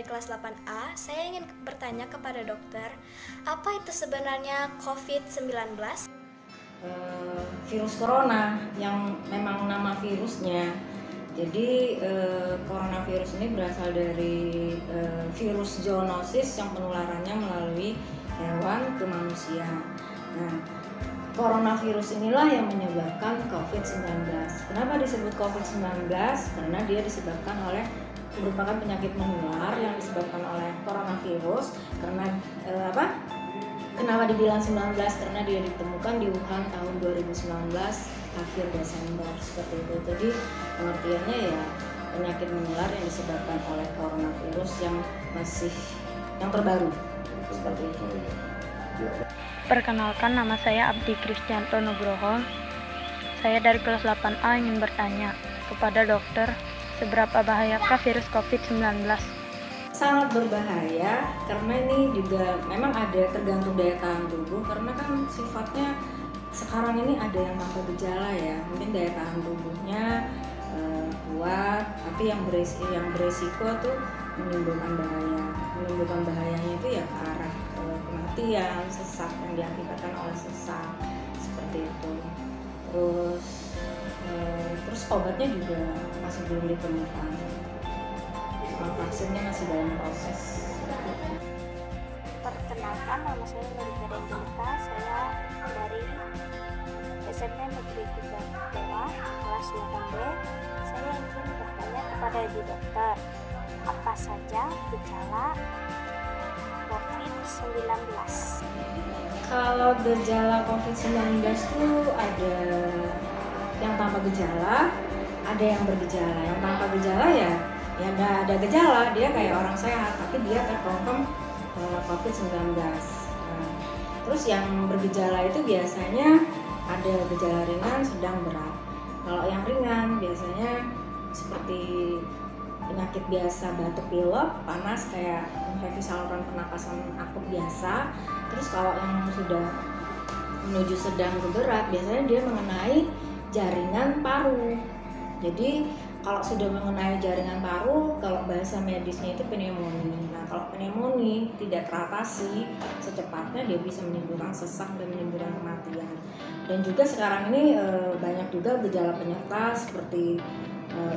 kelas 8A, saya ingin bertanya kepada dokter, apa itu sebenarnya COVID-19? Virus corona yang memang nama virusnya. Jadi coronavirus ini berasal dari virus zoonosis yang penularannya melalui hewan ke manusia. Nah, coronavirus inilah yang menyebabkan COVID-19. Kenapa disebut COVID-19? Karena dia disebabkan oleh merupakan penyakit menular yang disebabkan oleh coronavirus. Karena Kenapa dibilang 19? Karena dia ditemukan di Wuhan tahun 2019 akhir Desember seperti itu. Jadi pengertiannya ya penyakit menular yang disebabkan oleh coronavirus yang terbaru seperti itu. Perkenalkan, nama saya Abdi Kristianto Nugroho. Saya dari kelas 8A ingin bertanya kepada dokter, seberapa bahayakah virus COVID-19? Sangat berbahaya karena ini juga memang ada tergantung daya tahan tubuh, karena kan sifatnya sekarang ini ada yang tanpa gejala ya, mungkin daya tahan tubuhnya kuat, tapi yang beresiko tuh menimbulkan bahayanya itu ya ke arah kematian, sesak yang diakibatkan oleh sesak seperti itu. Terus obatnya juga masih belum ditemukan. Vaksinnya masih dalam proses. Perkenalkan, nama saya Melika Denjita. Saya dari SMP Negeri 3 Tewa, kelas 8B. Saya ingin bertanya kepada Ibu Dokter, apa saja gejala COVID-19? Kalau gejala COVID-19 itu ada yang tanpa gejala, ada yang bergejala. Yang tanpa gejala ya nggak ada gejala, dia kayak orang sehat tapi dia terkonfirm COVID-19. Terus yang bergejala itu biasanya ada gejala ringan, sedang, berat. Kalau yang ringan biasanya seperti penyakit biasa, batuk pilek, panas kayak infeksi saluran pernapasan akut biasa. Terus kalau yang sudah menuju sedang ke berat biasanya dia mengenai jaringan paru. Jadi kalau sudah mengenai jaringan paru, kalau bahasa medisnya itu pneumonia. Nah, kalau pneumonia tidak teratasi secepatnya, dia bisa menimbulkan sesak dan menimbulkan kematian. Dan juga sekarang ini banyak juga gejala penyerta seperti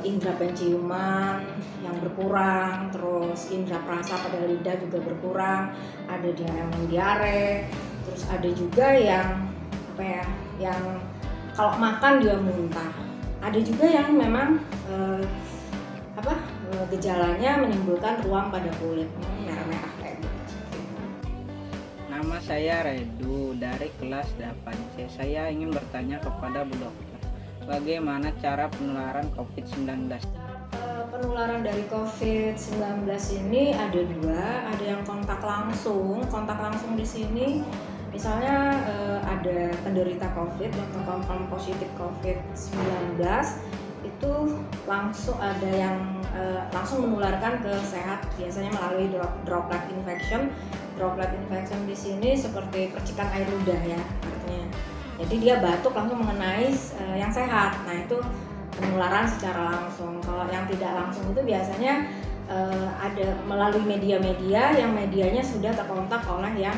indera penciuman yang berkurang, terus indera perasa pada lidah juga berkurang, ada yang diare, terus ada juga yang yang kalau makan dia muntah. Ada juga yang memang gejalanya menimbulkan ruam pada kulit, merah-merah kayak gitu. Nama saya Redu dari kelas 8C. Saya ingin bertanya kepada Bu Dokter, bagaimana cara penularan COVID-19? Penularan dari COVID-19 ini ada dua, ada yang kontak langsung. Kontak langsung di sini misalnya ada penderita COVID yang terkonfirm positif COVID-19, itu langsung ada yang langsung menularkan ke sehat, biasanya melalui droplet infection. Droplet infection di sini seperti percikan air ludah ya artinya. Jadi dia batuk langsung mengenai yang sehat. Nah, itu penularan secara langsung. Kalau yang tidak langsung itu biasanya ada melalui media-media yang medianya sudah terkontak oleh yang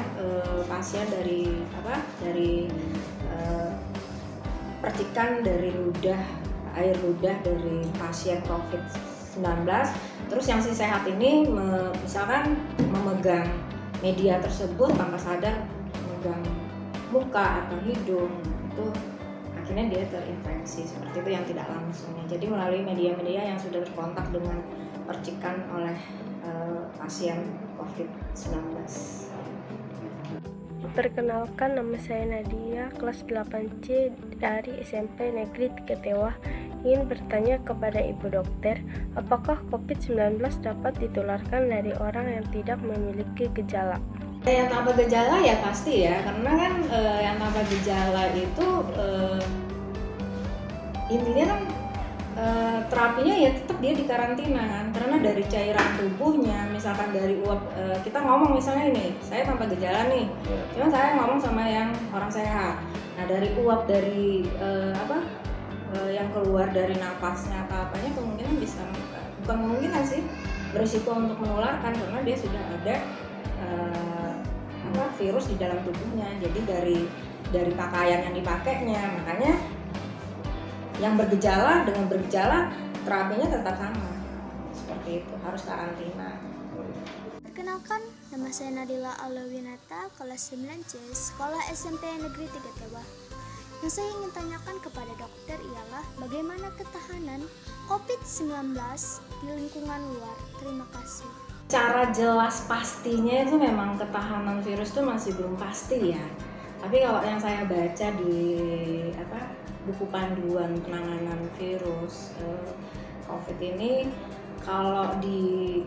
pasien dari percikan dari air ludah dari pasien COVID-19. Terus yang si sehat ini misalkan memegang media tersebut tanpa sadar, memegang muka atau hidung, itu akhirnya dia terinfeksi seperti itu yang tidak langsungnya. Jadi melalui media-media yang sudah terkontak dengan percikan oleh pasien COVID-19. Perkenalkan, nama saya Nadia, kelas 8C dari SMP Negeri 3 Tewa. Ingin bertanya kepada Ibu Dokter, apakah COVID-19 dapat ditularkan dari orang yang tidak memiliki gejala? Yang tanpa gejala ya pasti ya, karena kan yang tanpa gejala itu intinya kan terapinya ya tetap dia di karantina kan, karena dari cairan tubuhnya, misalkan dari uap, kita ngomong misalnya ini saya tanpa gejala nih, cuma saya ngomong sama yang orang sehat. Nah, dari uap dari yang keluar dari napasnya atau apanya kemungkinan bisa, bukan kemungkinan sih, berisiko untuk menularkan karena dia sudah ada virus di dalam tubuhnya. Jadi dari pakaian yang dipakainya, makanya yang bergejala dengan bergejala terapinya tetap sama seperti itu, harus karantina. Perkenalkan, nama saya Nadila Alawinata, kelas 9C, Sekolah SMP Negeri 3 Tewah. Yang saya ingin tanyakan kepada dokter ialah bagaimana ketahanan COVID-19 di lingkungan luar. Terima kasih. Cara jelas pastinya itu memang ketahanan virus itu masih belum pasti ya. Tapi kalau yang saya baca di buku panduan penanganan virus COVID ini, kalau di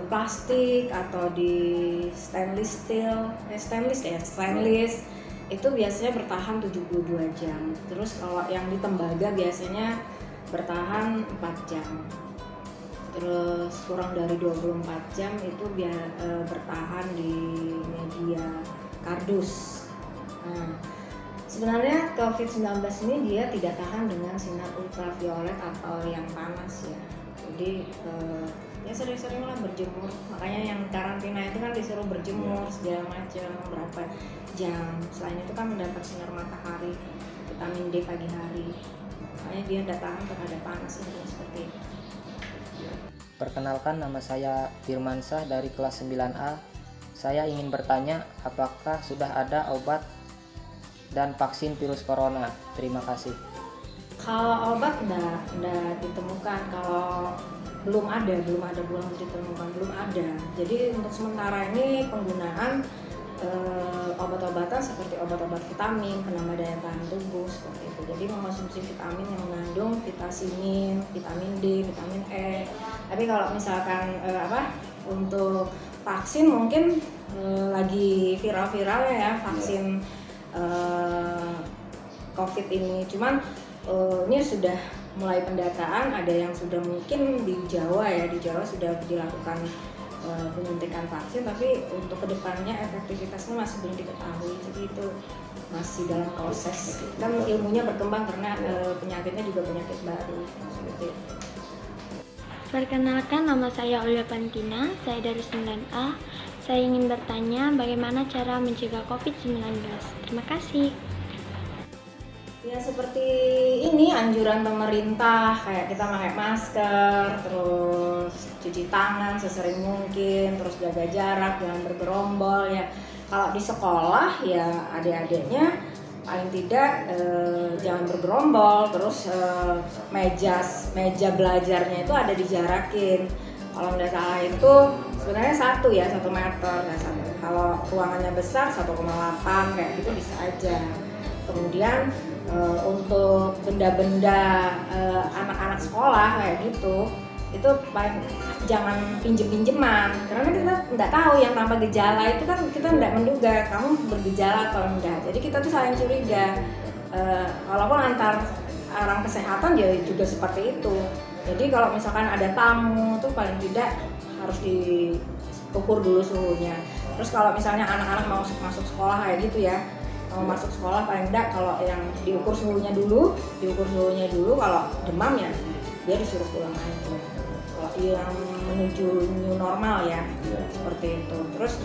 plastik atau di stainless itu biasanya bertahan 72 jam. Terus kalau yang di tembaga biasanya bertahan 4 jam. Terus kurang dari 24 jam itu bertahan di media kardus. Nah, sebenarnya COVID-19 ini dia tidak tahan dengan sinar ultraviolet atau yang panas ya. Jadi ya sering-seringlah berjemur. Makanya yang karantina itu kan disuruh berjemur segala macam berapa jam. Selain itu kan mendapat sinar matahari, vitamin D pagi hari. Makanya dia tidak tahan terhadap panas ini seperti itu. Perkenalkan, nama saya Firmansyah dari kelas 9A. Saya ingin bertanya apakah sudah ada obat dan vaksin virus corona. Terima kasih. Kalau obat enggak ditemukan, kalau belum ada ditemukan, belum ada. Jadi untuk sementara ini penggunaan obat-obatan seperti obat-obat vitamin, penambah daya tahan tubuh seperti itu. Jadi mengkonsumsi vitamin yang mengandung vitamin, vitamin D, vitamin E. Tapi kalau misalkan untuk vaksin mungkin lagi viral-viralnya ya vaksin COVID ini. Cuman ini sudah mulai pendataan, ada yang sudah mungkin di Jawa sudah dilakukan penyuntikan vaksin, tapi untuk kedepannya efektivitasnya masih belum diketahui. Jadi itu masih dalam proses. Kan ilmunya berkembang karena penyakitnya juga penyakit baru seperti itu. Perkenalkan, nama saya Olga Pantina, saya dari 9A. Saya ingin bertanya bagaimana cara mencegah COVID-19. Terima kasih. Ya seperti ini anjuran pemerintah, kayak kita pakai masker, terus cuci tangan sesering mungkin, terus jaga jarak, jangan bergerombol ya. Kalau di sekolah ya adik-adiknya paling tidak jangan bergerombol, terus meja belajarnya itu ada dijarakin. Kalau nggak salah itu sebenarnya 1 meter. Kalau ruangannya besar 1,8 kayak gitu bisa aja. Kemudian untuk benda-benda anak-anak sekolah kayak gitu, itu jangan pinjem-pinjeman, karena kita nggak tahu yang tanpa gejala itu kan kita nggak menduga kamu bergejala atau enggak. Jadi kita tuh saling curiga, walaupun antar orang kesehatan ya juga seperti itu. Jadi kalau misalkan ada tamu tuh paling tidak harus diukur dulu suhunya. Terus kalau misalnya anak-anak mau masuk sekolah kayak gitu ya, mau masuk sekolah paling enggak kalau yang diukur suhunya dulu, kalau demam ya dia disuruh pulang aja. Kalau yang menuju new normal ya seperti itu. Terus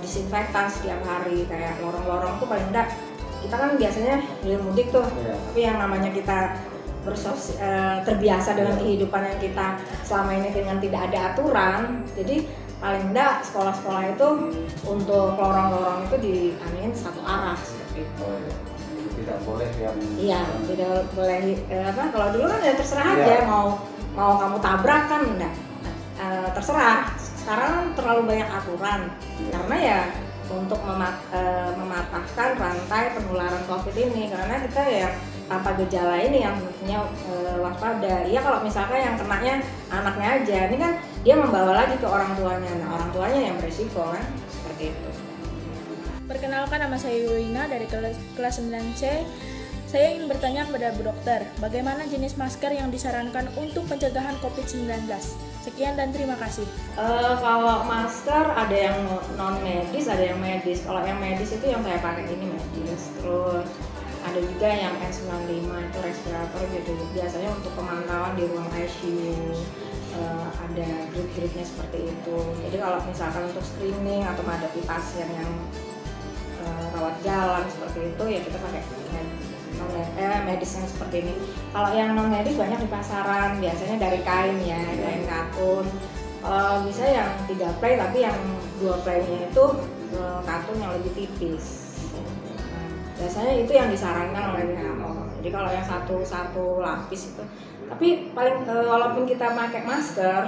disinfektan setiap hari, kayak lorong-lorong tuh paling enggak, kita kan biasanya hilir mudik tuh, tapi yang namanya kita terbiasa dengan kehidupan yang kita selama ini dengan tidak ada aturan, jadi paling enggak sekolah-sekolah itu untuk lorong-lorong itu dianuin satu arah seperti itu. Tidak boleh yang tidak boleh kalau dulu kan ya terserah aja mau kamu tabrak kan enggak, terserah. Sekarang terlalu banyak aturan karena ya untuk mematahkan rantai penularan COVID ini, karena kita ya tanpa gejala ini yang tentunya waspada. Iya, kalau misalkan yang kenanya anaknya aja, ini kan dia membawa lagi ke orang tuanya. Nah, orang tuanya yang berisiko kan, seperti itu. Perkenalkan, nama saya Yulina dari kelas 9C. Saya ingin bertanya kepada Bu Dokter, bagaimana jenis masker yang disarankan untuk pencegahan COVID-19? Sekian dan terima kasih. Kalau masker ada yang non medis, ada yang medis. Kalau yang medis itu yang saya pakai ini medis. Terus ada juga yang N95 itu respirator gitu. Biasanya untuk pemantauan di ruang ICU. ada grade-grade-nya seperti itu. Jadi kalau misalkan untuk screening atau menghadapi pasien yang rawat jalan seperti itu ya kita pakai medis yang seperti ini. Kalau yang non medis banyak di pasaran, biasanya dari kain ya, kain katun. Bisa yang 3 play tapi yang 2 playnya itu katun yang lebih tipis. Biasanya itu yang disarankan oleh WHO. Jadi kalau yang satu lapis itu, tapi paling walaupun kita pakai masker,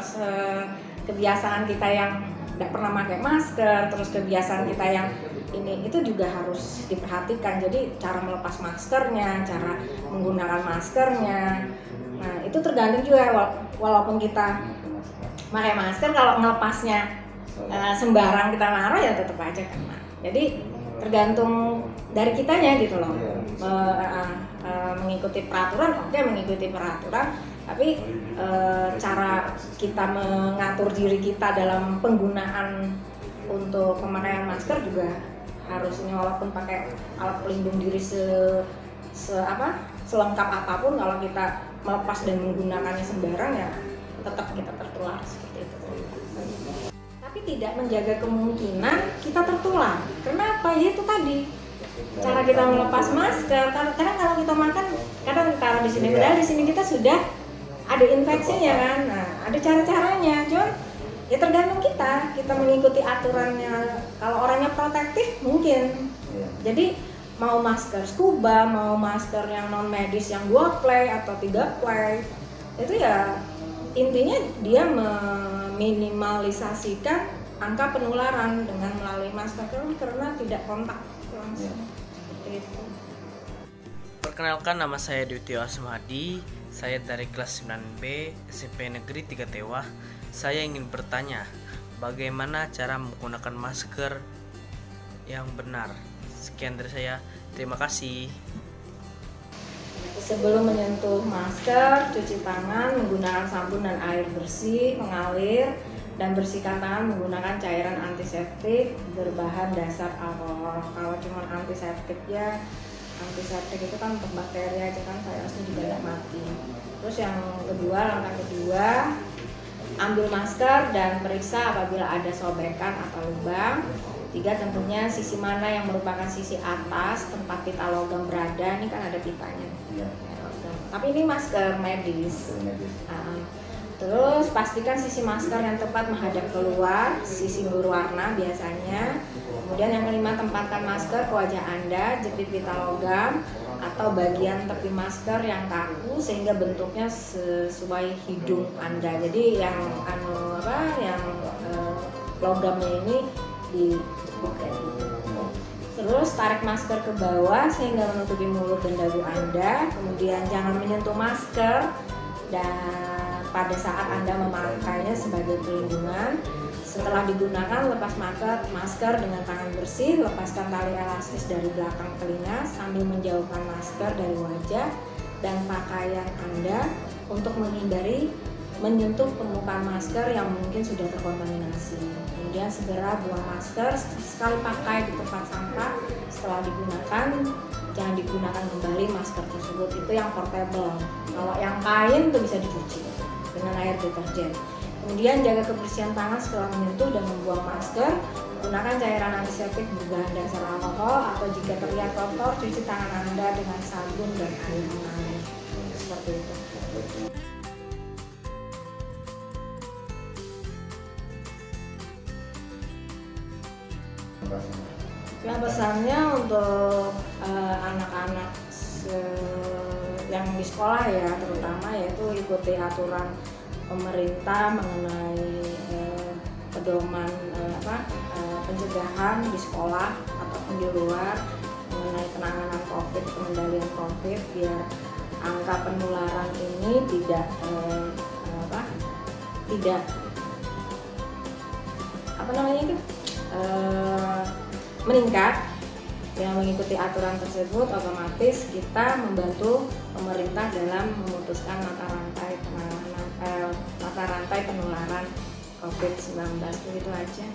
kebiasaan kita yang tidak pernah pakai masker, terus kebiasaan kita yang ini itu juga harus diperhatikan. Jadi cara melepas maskernya, cara menggunakan maskernya, nah itu tergantung juga. Walaupun kita pakai masker, kalau melepasnya sembarang kita naruh ya tetap aja kena. Jadi tergantung dari kitanya gitu loh. Mengikuti peraturan, oke, mengikuti peraturan, tapi cara kita mengatur diri kita dalam penggunaan untuk pemakaian masker juga harusnya, walaupun pakai alat pelindung diri selengkap apapun, kalau kita melepas dan menggunakannya sembarang ya tetap kita tertular seperti itu. Tapi tidak menjaga kemungkinan kita tertular. Kenapa? Ya itu tadi, cara kita melepas masker. Karena kalau kita makan, kadang taruh di sini, padahal di sini kita sudah ada infeksinya kan. Nah, ada cara-caranya, cuman ya tergantung kita mengikuti aturannya. Kalau orangnya protektif mungkin. Jadi mau masker scuba, mau masker yang non medis yang 2 play atau 3 play, itu ya intinya dia meminimalisasikan angka penularan dengan melalui masker karena tidak kontak langsung. Seperti itu. Perkenalkan, nama saya Dwitio Asmadi. Saya dari kelas 9B SMP Negeri 3 Tewah. Saya ingin bertanya, bagaimana cara menggunakan masker yang benar? Sekian dari saya, terima kasih. Sebelum menyentuh masker, cuci tangan menggunakan sabun dan air bersih mengalir, dan bersihkan tangan menggunakan cairan antiseptik berbahan dasar alkohol. Kalau cuma antiseptik itu kan untuk bakteri aja kan, virusnya juga tidak mati. Terus yang kedua, langkah kedua, ambil masker dan periksa apabila ada sobekan atau lubang. 3, tentunya sisi mana yang merupakan sisi atas tempat pita logam berada. Ini kan ada pitanya. Tapi ini masker medis. Terus pastikan sisi masker yang tepat menghadap keluar, sisi berwarna biasanya. Kemudian yang kelima, tempatkan masker ke wajah Anda, jepit pita logam atau bagian tepi masker yang kaku sehingga bentuknya sesuai hidung Anda. Jadi yang logamnya ini dijepit kayak gitu. Terus tarik masker ke bawah sehingga menutupi mulut dan dagu Anda. Kemudian jangan menyentuh masker dan pada saat Anda memakainya sebagai pelindungan. Setelah digunakan, lepas masker dengan tangan bersih, lepaskan tali elastis dari belakang telinga sambil menjauhkan masker dari wajah dan pakaian Anda untuk menghindari menyentuh permukaan masker yang mungkin sudah terkontaminasi. Kemudian segera buang masker sekali pakai di tempat sampah. Setelah digunakan, jangan digunakan kembali masker tersebut. Itu yang portable. Kalau yang kain itu bisa dicuci dengan air deterjen. Kemudian jaga kebersihan tangan setelah menyentuh dan membuang masker. Gunakan cairan antiseptik berbahan dasar alkohol, atau jika terlihat kotor, cuci tangan Anda dengan sabun dan air mengalir. Seperti itu. Nah, pesannya untuk anak-anak yang di sekolah ya, terutama yaitu ikuti aturan pemerintah mengenai pedoman pencegahan di sekolah ataupun di luar mengenai penanganan COVID, pengendalian COVID, biar angka penularan ini tidak meningkat. Dengan mengikuti aturan tersebut, otomatis kita membantu pemerintah dalam memutuskan mata rantai penularan COVID-19. Begitu aja.